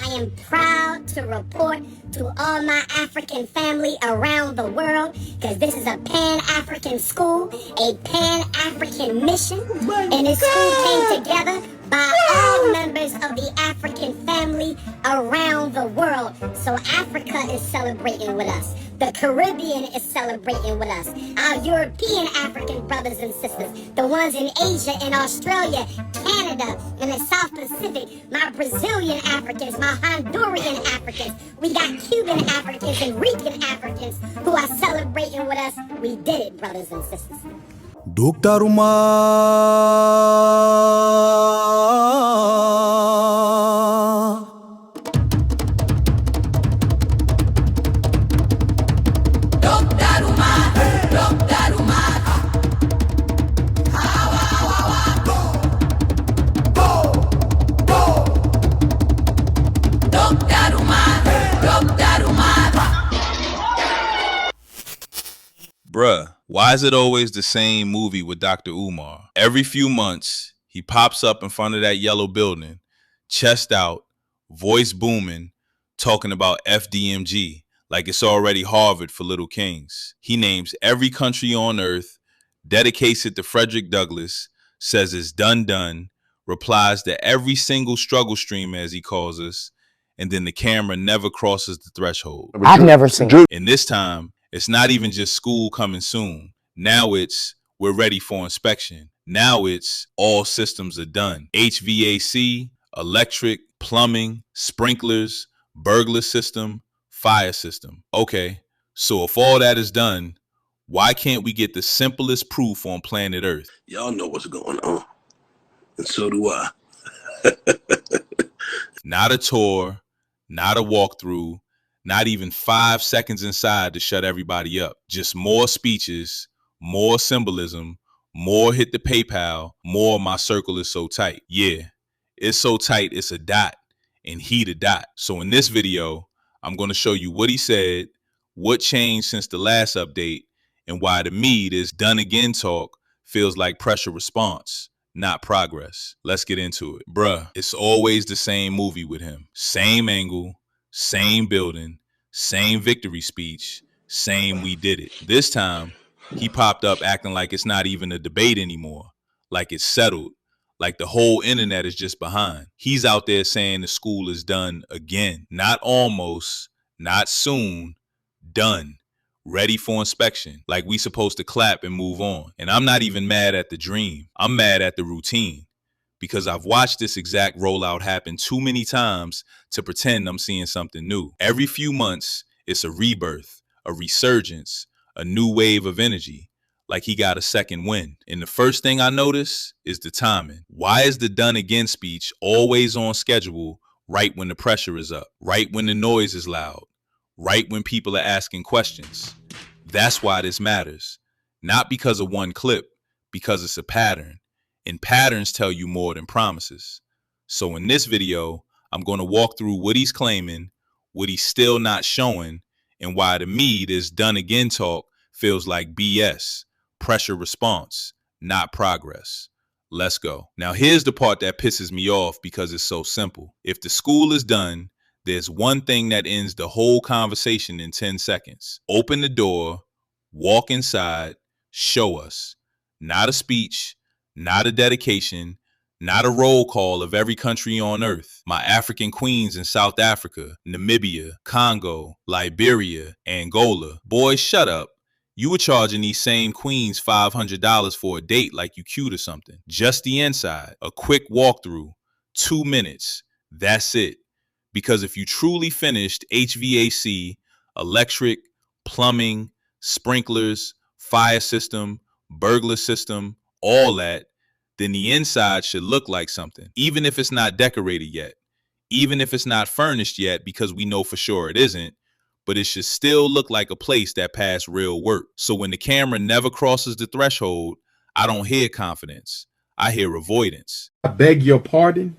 I am proud to report to all my African family around the world, because this is a Pan-African school, a Pan-African mission, and this school came together by all members of the African family around the world. So Africa is celebrating with us. The Caribbean is celebrating with us. Our European African brothers and sisters, the ones in Asia and Australia, Canada, and the South Pacific, my Brazilian Africans, my Honduran Africans, we got Cuban Africans and Rican Africans who are celebrating with us. We did it, brothers and sisters. Dr. Umar. Bruh, why is it always the same movie with Dr. Umar? Every few months, he pops up in front of that yellow building, chest out, voice booming, talking about FDMG like it's already Harvard for little kings. He names every country on earth, dedicates it to Frederick Douglass, says it's done, replies to every single struggle stream, as he calls us, and then the camera never crosses the threshold. I've never seen it. And this time, it's not even just school coming soon. Now it's we're ready for inspection. Now it's all systems are done. HVAC, electric, plumbing, sprinklers, burglar system, fire system. Okay, so if all that is done, why can't we get the simplest proof on planet Earth? Y'all know what's going on, and so do I. Not a tour, not a walkthrough, not even 5 seconds inside to shut everybody up. Just more speeches, more symbolism, more hit the PayPal, more my circle is so tight. Yeah, it's so tight it's a dot, and he the dot. So in this video, I'm going to show you what he said, what changed since the last update, and why to me this done again talk feels like pressure response, not progress. Let's get into it. Bruh, it's always the same movie with him. Same angle, same building, same victory speech, same we did it. This time, he popped up acting like it's not even a debate anymore, like it's settled, like the whole internet is just behind. He's out there saying the school is done again. Not almost, not soon, done. Ready for inspection, like we supposed to clap and move on. And I'm not even mad at the dream. I'm mad at the routine, because I've watched this exact rollout happen too many times to pretend I'm seeing something new. Every few months, it's a rebirth, a resurgence, a new wave of energy, like he got a second wind. And the first thing I notice is the timing. Why is the done again speech always on schedule right when the pressure is up, right when the noise is loud, right when people are asking questions? That's why this matters. Not because of one clip, because it's a pattern. And patterns tell you more than promises. So in this video, I'm going to walk through what he's claiming, what he's still not showing, and why to me this done again talk feels like BS, pressure response, not progress. Let's go. Now here's the part that pisses me off because it's so simple. If the school is done, there's one thing that ends the whole conversation in 10 seconds. Open the door, walk inside, show us. Not a speech, not a dedication, not a roll call of every country on earth. My African queens in South Africa, Namibia, Congo, Liberia, Angola. Boy, shut up. You were charging these same queens $500 for a date like you cute or something. Just the inside, a quick walkthrough, 2 minutes. That's it. Because if you truly finished HVAC, electric, plumbing, sprinklers, fire system, burglar system, all that, then the inside should look like something, even if it's not decorated yet, even if it's not furnished yet, because we know for sure it isn't, but it should still look like a place that passed real work. So when the camera never crosses the threshold, I don't hear confidence. I hear avoidance. I beg your pardon.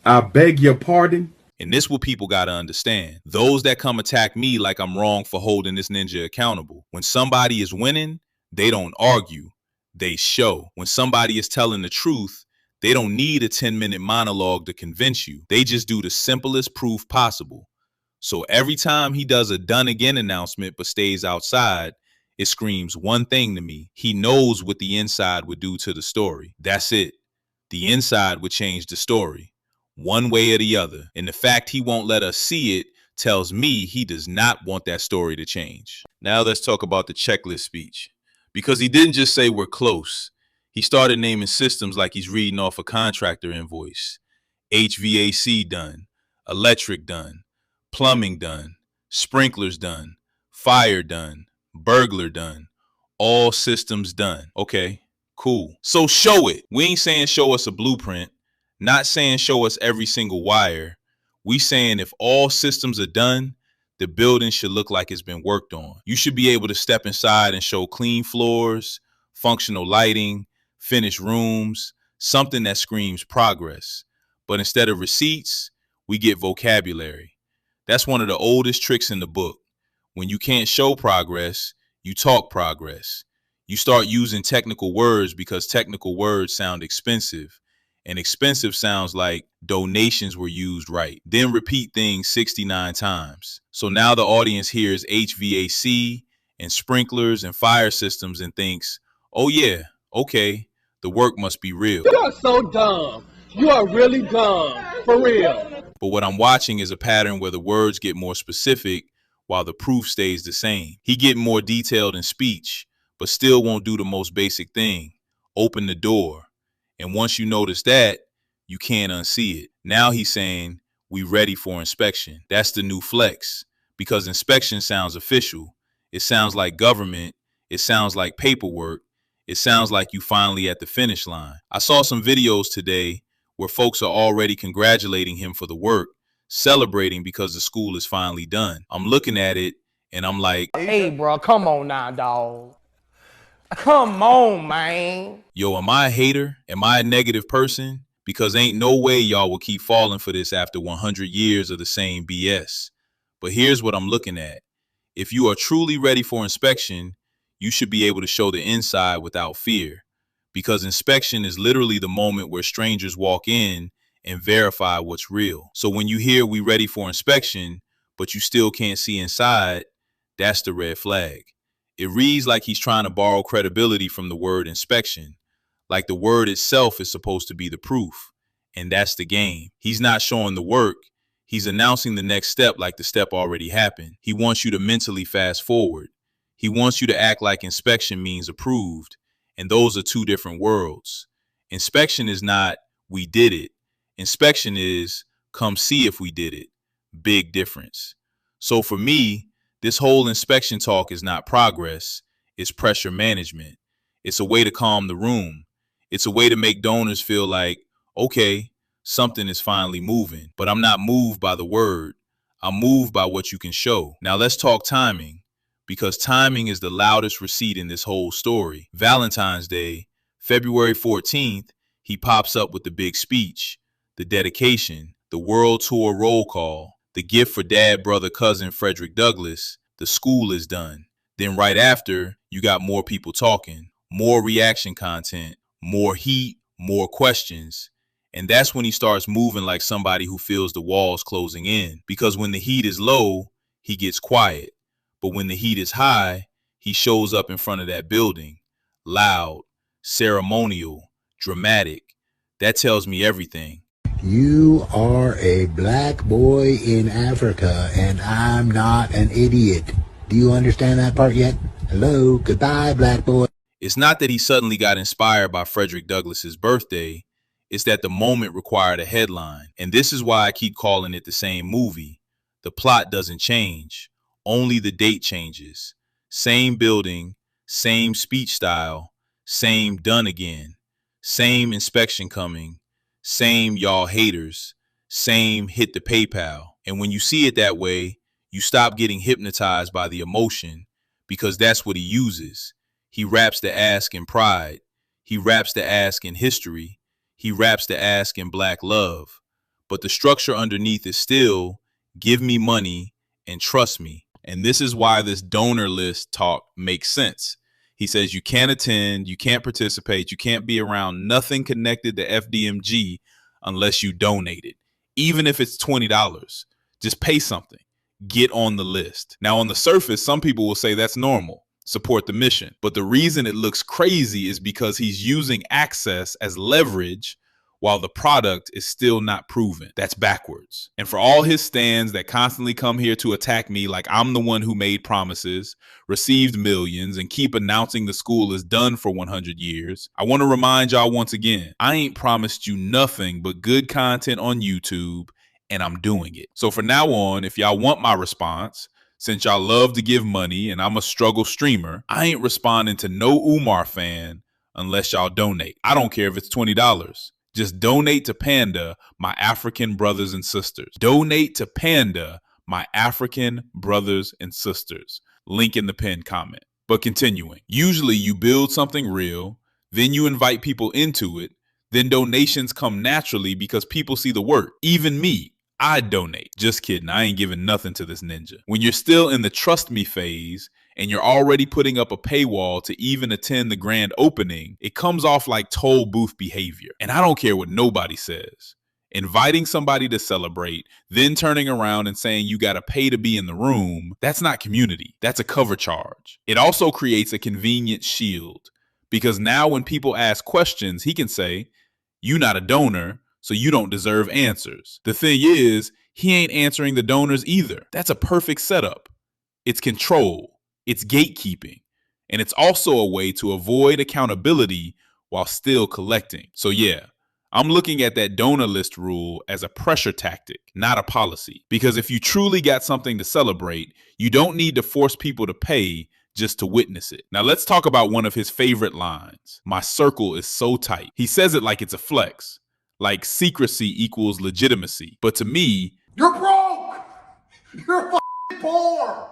I beg your pardon. And this what people got to understand. Those that come attack me like I'm wrong for holding this ninja accountable. When somebody is winning, they don't argue. They show. When somebody is telling the truth, They don't need a 10-minute monologue to convince you. They just do the simplest proof possible. So every time he does a done again announcement but stays outside, it screams one thing to me. He knows what the inside would do to the story. That's it. The inside would change the story, one way or the other. And the fact he won't let us see it tells me he does not want that story to change. Now let's talk about the checklist speech. Because he didn't just say we're close. He started naming systems like he's reading off a contractor invoice. HVAC done, electric done, plumbing done, sprinklers done, fire done, burglar done, all systems done. Okay, cool. So show it. We ain't saying show us a blueprint, not saying show us every single wire. We saying if all systems are done, the building should look like it's been worked on. You should be able to step inside and show clean floors, functional lighting, finished rooms, something that screams progress. But instead of receipts, we get vocabulary. That's one of the oldest tricks in the book. When you can't show progress, you talk progress. You start using technical words because technical words sound expensive. And expensive sounds like donations were used right. Then repeat things 69 times. So now the audience hears HVAC and sprinklers and fire systems and thinks, oh yeah, okay, the work must be real. You are so dumb. You are really dumb. For real. But what I'm watching is a pattern where the words get more specific while the proof stays the same. He get more detailed in speech, but still won't do the most basic thing, open the door. And once you notice that, you can't unsee it. Now he's saying, we ready for inspection. That's the new flex, because inspection sounds official. It sounds like government. It sounds like paperwork. It sounds like you finally at the finish line. I saw some videos today where folks are already congratulating him for the work, celebrating because the school is finally done. I'm looking at it and I'm like, hey, bro, come on now, dog. Come on, man. Yo, am I a hater? Am I a negative person? Because ain't no way y'all will keep falling for this after 100 years of the same BS. But here's what I'm looking at. If you are truly ready for inspection, you should be able to show the inside without fear. Because inspection is literally the moment where strangers walk in and verify what's real. So when you hear we ready for inspection, but you still can't see inside, that's the red flag. It reads like he's trying to borrow credibility from the word inspection, like the word itself is supposed to be the proof. And that's the game. He's not showing the work. He's announcing the next step like the step already happened. He wants you to mentally fast forward. He wants you to act like inspection means approved. And those are two different worlds. Inspection is not, we did it. Inspection is, come see if we did it. Big difference. So for me, this whole inspection talk is not progress. It's pressure management. It's a way to calm the room. It's a way to make donors feel like, okay, something is finally moving. But I'm not moved by the word. I'm moved by what you can show. Now let's talk timing, because timing is the loudest receipt in this whole story. Valentine's Day, February 14th, he pops up with the big speech, the dedication, the world tour roll call, the gift for dad, brother, cousin, Frederick Douglass, the school is done. Then right after, you got more people talking, more reaction content, more heat, more questions. And that's when he starts moving like somebody who feels the walls closing in. Because when the heat is low, he gets quiet. But when the heat is high, he shows up in front of that building, loud, ceremonial, dramatic. That tells me everything. You are a black boy in Africa, and I'm not an idiot. Do you understand that part yet? Hello, goodbye, black boy. It's not that he suddenly got inspired by Frederick Douglass's birthday. It's that the moment required a headline. And this is why I keep calling it the same movie. The plot doesn't change. Only the date changes. Same building, same speech style, same done again, same inspection coming, same y'all haters, same hit the PayPal. And when you see it that way, you stop getting hypnotized by the emotion, because that's what he uses. He wraps the ask in pride. He wraps the ask in history. He wraps the ask in black love. But the structure underneath is still, give me money and trust me. And this is why this donor list talk makes sense. He says you can't attend, you can't participate, you can't be around nothing connected to FDMG unless you donate it. Even if it's $20, just pay something. Get on the list. Now, on the surface, some people will say that's normal. Support the mission. But the reason it looks crazy is because he's using access as leverage while the product is still not proven. That's backwards. And for all his stands that constantly come here to attack me like I'm the one who made promises, received millions, and keep announcing the school is done for 100 years, I want to remind y'all once again, I ain't promised you nothing but good content on YouTube, and I'm doing it. So for now on, if y'all want my response, since y'all love to give money and I'm a struggle streamer, I ain't responding to no Umar fan unless y'all donate. I don't care if it's $20. Just donate to Panda, my African brothers and sisters. Donate to Panda, my African brothers and sisters. Link in the pinned comment. But continuing, usually you build something real, then you invite people into it, then donations come naturally because people see the work. Even me, I donate. Just kidding, I ain't giving nothing to this ninja. When you're still in the trust me phase, and you're already putting up a paywall to even attend the grand opening, it comes off like toll booth behavior. And I don't care what nobody says. Inviting somebody to celebrate, then turning around and saying you gotta pay to be in the room, that's not community. That's a cover charge. It also creates a convenient shield. Because now when people ask questions, he can say, "You not a donor, so you don't deserve answers." The thing is, he ain't answering the donors either. That's a perfect setup. It's control. It's gatekeeping, and it's also a way to avoid accountability while still collecting. So yeah, I'm looking at that donor list rule as a pressure tactic, not a policy. Because if you truly got something to celebrate, you don't need to force people to pay just to witness it. Now let's talk about one of his favorite lines. My circle is so tight. He says it like it's a flex, like secrecy equals legitimacy. But to me, you're broke! You're poor!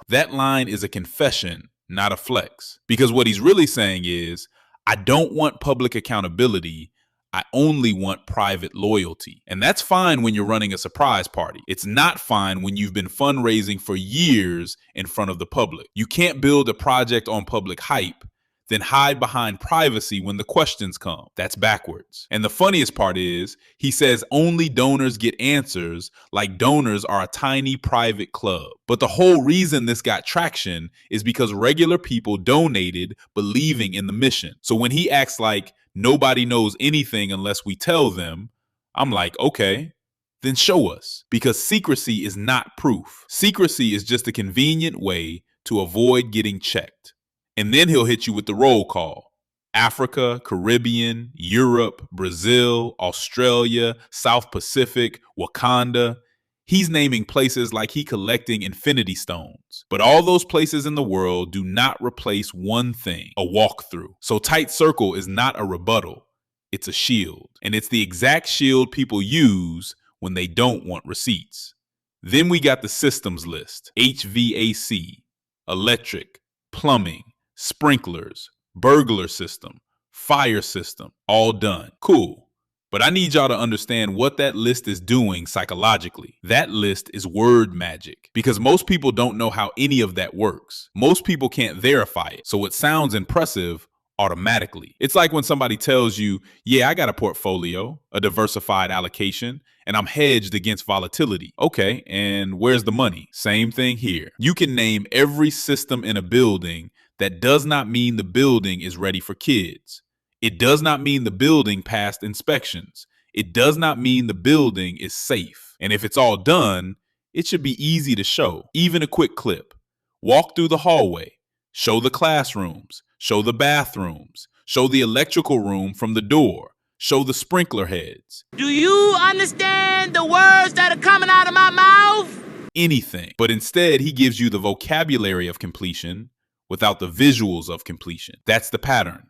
That line is a confession, not a flex. Because what he's really saying is, I don't want public accountability. I only want private loyalty. And that's fine when you're running a surprise party. It's not fine when you've been fundraising for years in front of the public. You can't build a project on public hype, then hide behind privacy when the questions come. That's backwards. And the funniest part is, he says only donors get answers, like donors are a tiny private club. But the whole reason this got traction is because regular people donated believing in the mission. So when he acts like nobody knows anything unless we tell them, I'm like, okay, then show us. Because secrecy is not proof. Secrecy is just a convenient way to avoid getting checked. And then he'll hit you with the roll call. Africa, Caribbean, Europe, Brazil, Australia, South Pacific, Wakanda. He's naming places like he collecting infinity stones. But all those places in the world do not replace one thing, a walkthrough. So tight circle is not a rebuttal. It's a shield. And it's the exact shield people use when they don't want receipts. Then we got the systems list. HVAC, electric, plumbing, sprinklers, burglar system, fire system, all done. Cool. But I need y'all to understand what that list is doing psychologically. That list is word magic because most people don't know how any of that works. Most people can't verify it. So it sounds impressive automatically. It's like when somebody tells you, yeah, I got a portfolio, a diversified allocation, and I'm hedged against volatility. Okay, and where's the money? Same thing here. You can name every system in a building. That does not mean the building is ready for kids. It does not mean the building passed inspections. It does not mean the building is safe. And if it's all done, it should be easy to show. Even a quick clip. Walk through the hallway. Show the classrooms. Show the bathrooms. Show the electrical room from the door. Show the sprinkler heads. Do you understand the words that are coming out of my mouth? Anything. But instead, he gives you the vocabulary of completion without the visuals of completion. That's the pattern.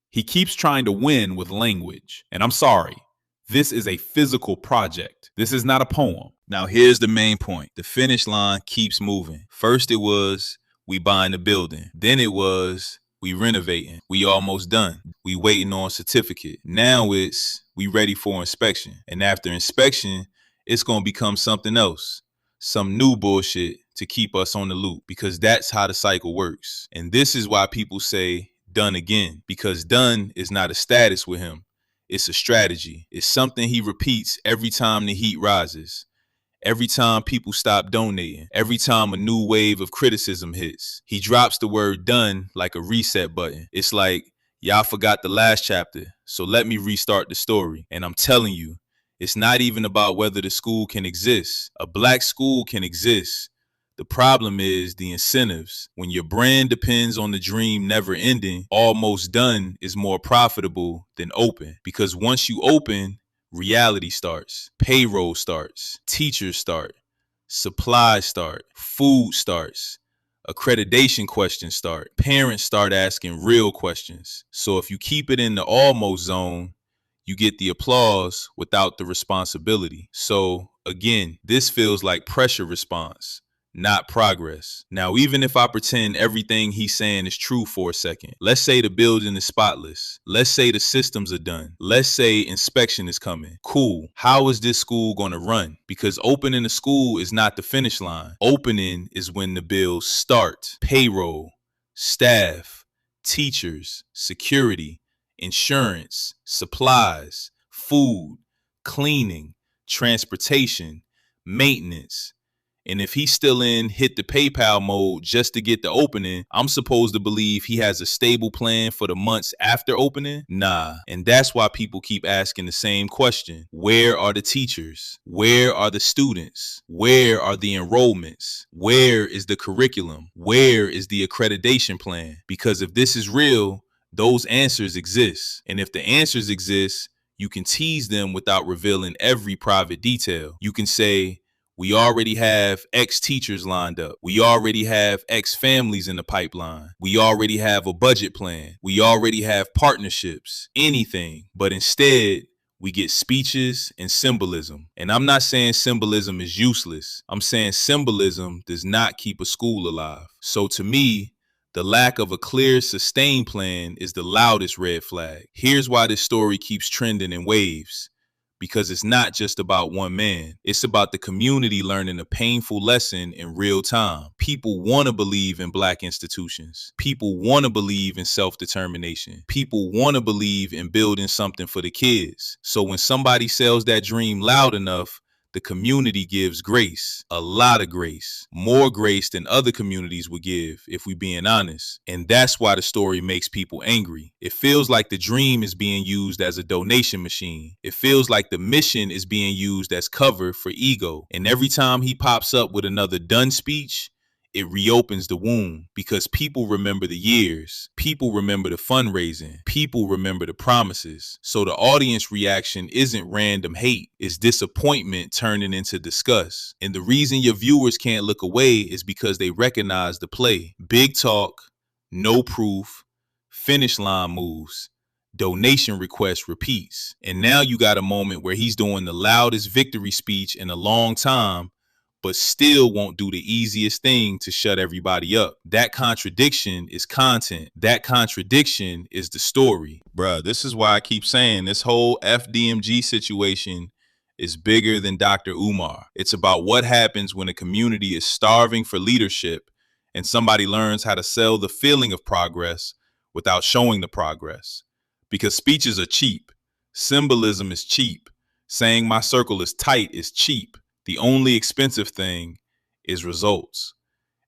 He keeps trying to win with language. And I'm sorry, this is a physical project. This is not a poem. Now here's the main point. The finish line keeps moving. First it was, we buying the building. Then it was, we renovating. We almost done. We waiting on certificate. Now it's, we ready for inspection. And after inspection, it's gonna become something else. Some new bullshit to keep us on the loop, because that's how the cycle works. And this is why people say done again, because done is not a status with him. It's a strategy. It's something he repeats every time the heat rises. Every time people stop donating, every time a new wave of criticism hits, he drops the word done like a reset button. It's like, y'all forgot the last chapter, so let me restart the story. And I'm telling you, it's not even about whether the school can exist. A black school can exist. The problem is the incentives. When your brand depends on the dream never ending, almost done is more profitable than open. Because once you open, reality starts, payroll starts, teachers start, supplies start, food starts, accreditation questions start, parents start asking real questions. So if you keep it in the almost zone, you get the applause without the responsibility. So again, this feels like pressure response, not progress. Now, even if I pretend everything he's saying is true for a second, let's say the building is spotless. Let's say the systems are done. Let's say inspection is coming. Cool. How is this school going to run? Because opening a school is not the finish line. Opening is when the bills start. Payroll, staff, teachers, security, insurance, supplies, food, cleaning, transportation, maintenance. And if he's still in hit the PayPal mode just to get the opening, I'm supposed to believe he has a stable plan for the months after opening? Nah. And that's why people keep asking the same question. Where are the teachers? Where are the students? Where are the enrollments? Where is the curriculum? Where is the accreditation plan? Because if this is real, those answers exist. And if the answers exist, you can tease them without revealing every private detail. You can say, we already have X teachers lined up. We already have X families in the pipeline. We already have a budget plan. We already have partnerships, anything. But instead, we get speeches and symbolism. And I'm not saying symbolism is useless. I'm saying symbolism does not keep a school alive. So to me, the lack of a clear, sustained plan is the loudest red flag. Here's why this story keeps trending in waves. Because it's not just about one man. It's about the community learning a painful lesson in real time. People want to believe in black institutions. People want to believe in self-determination. People want to believe in building something for the kids. So when somebody sells that dream loud enough, the community gives grace, a lot of grace, more grace than other communities would give, if we being honest. And that's why the story makes people angry. It feels like the dream is being used as a donation machine. It feels like the mission is being used as cover for ego. And every time he pops up with another done speech, it reopens the wound, because people remember the years. People remember the fundraising. People remember the promises. So the audience reaction isn't random hate. It's disappointment turning into disgust. And the reason your viewers can't look away is because they recognize the play. Big talk, no proof, finish line moves, donation request repeats. And now you got a moment where he's doing the loudest victory speech in a long time, but still won't do the easiest thing to shut everybody up. That contradiction is content. That contradiction is the story. Bruh, this is why I keep saying this whole FDMG situation is bigger than Dr. Umar. It's about what happens when a community is starving for leadership and somebody learns how to sell the feeling of progress without showing the progress. Because speeches are cheap. Symbolism is cheap. Saying my circle is tight is cheap. The only expensive thing is results.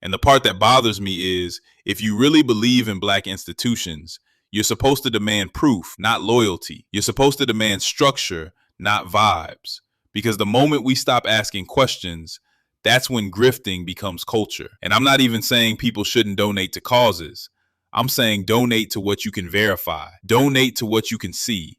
And the part that bothers me is, if you really believe in black institutions, you're supposed to demand proof, not loyalty. You're supposed to demand structure, not vibes. Because the moment we stop asking questions, that's when grifting becomes culture. And I'm not even saying people shouldn't donate to causes. I'm saying donate to what you can verify. Donate to what you can see.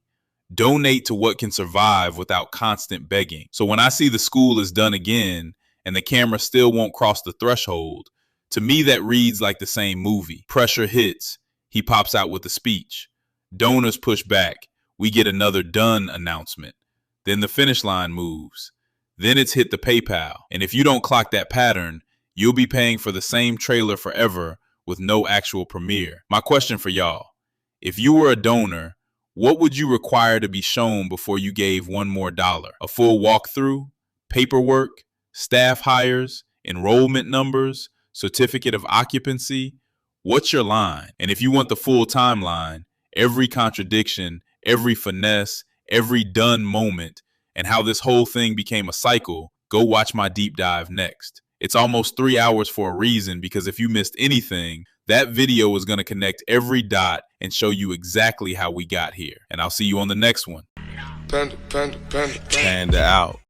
Donate to what can survive without constant begging. So when I see the school is done again and the camera still won't cross the threshold, to me that reads like the same movie. Pressure hits, he pops out with a speech. Donors push back, we get another done announcement. Then the finish line moves. Then it's hit the PayPal. And if you don't clock that pattern, you'll be paying for the same trailer forever with no actual premiere. My question for y'all, if you were a donor, what would you require to be shown before you gave one more dollar? A full walkthrough, paperwork, staff hires, enrollment numbers, certificate of occupancy? What's your line? And if you want the full timeline, every contradiction, every finesse, every done moment, and how this whole thing became a cycle, go watch my deep dive next. It's almost 3 hours for a reason, because if you missed anything, that video is going to connect every dot and show you exactly how we got here. And I'll see you on the next one. Panda, panda, panda, Panda out.